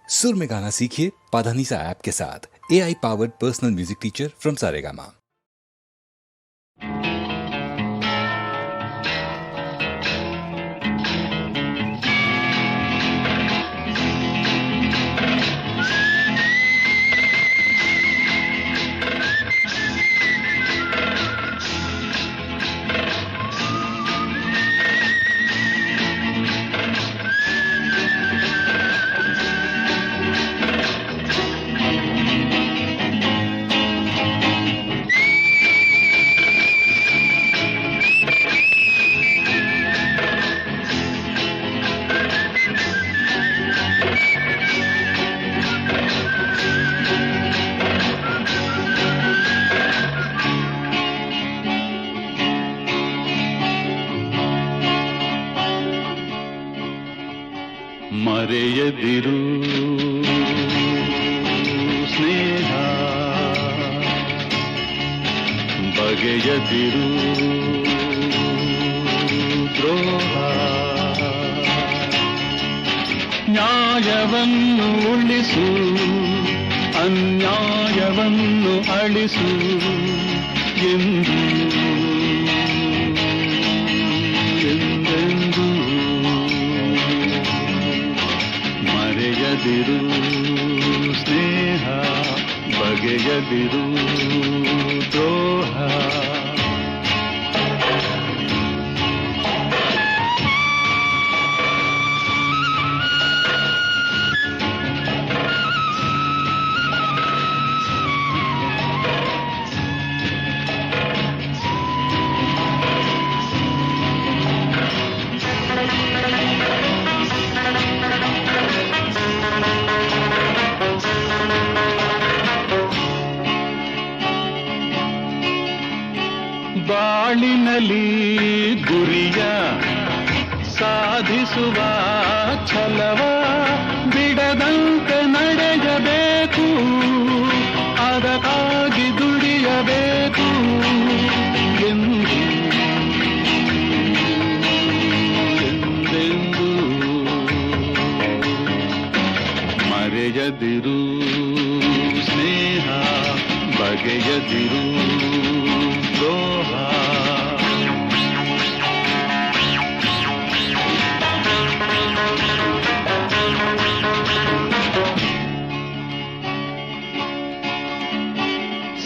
सुर में गाना सीखिए पाधानीसा ऐप के साथ। AI powered personal music teacher from Saregama. ಮರೆಯದಿರು ಸ್ನೇಹ, ಬಗೆಯದಿರು ದ್ರೋಹ. ನ್ಯಾಯವನ್ನು ಉಳಿಸು, ಅನ್ಯಾಯವನ್ನು ಅಳಿಸು ಎಂದು ಎಂದೆಂದು ಬಗೆಯದಿರು ಸ್ನೇಹ, ಬಗೆಯದಿರು ದ್ರೋಹ. ಬಾಳಿನಲ್ಲಿ ಗುರಿಯ ಸಾಧಿಸುವ ಛಲವ ಬಿಡದಂತೆ ನಡೆಯಬೇಕು, ಅದಕ್ಕಾಗಿ ದುಡಿಯಬೇಕು ಎಂದು ಎಂದೆಂದು ಮರೆಯದಿರು ಸ್ನೇಹ, ಬಗೆಯದಿರು ದ್ರೋಹ.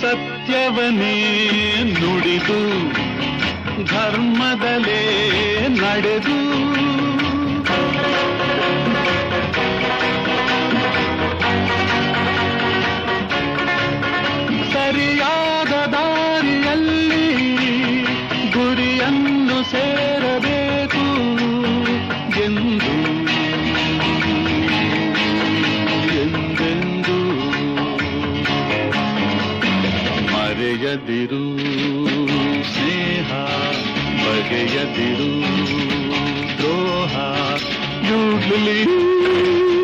ಸತ್ಯವನೇ ನುಡಿದು ಧರ್ಮದಲೇ ನಡೆದು ಸರಿಯಾದ ದಾರಿಯಲ್ಲಿ ಗುರಿಯನ್ನು ಸೇರಬೇಕು ಎಂದು ಎಂದೆಂದು ಮರೆಯದಿರು ಸ್ನೇಹ, ಬಗೆಯದಿರು ದ್ರೋಹ. You believe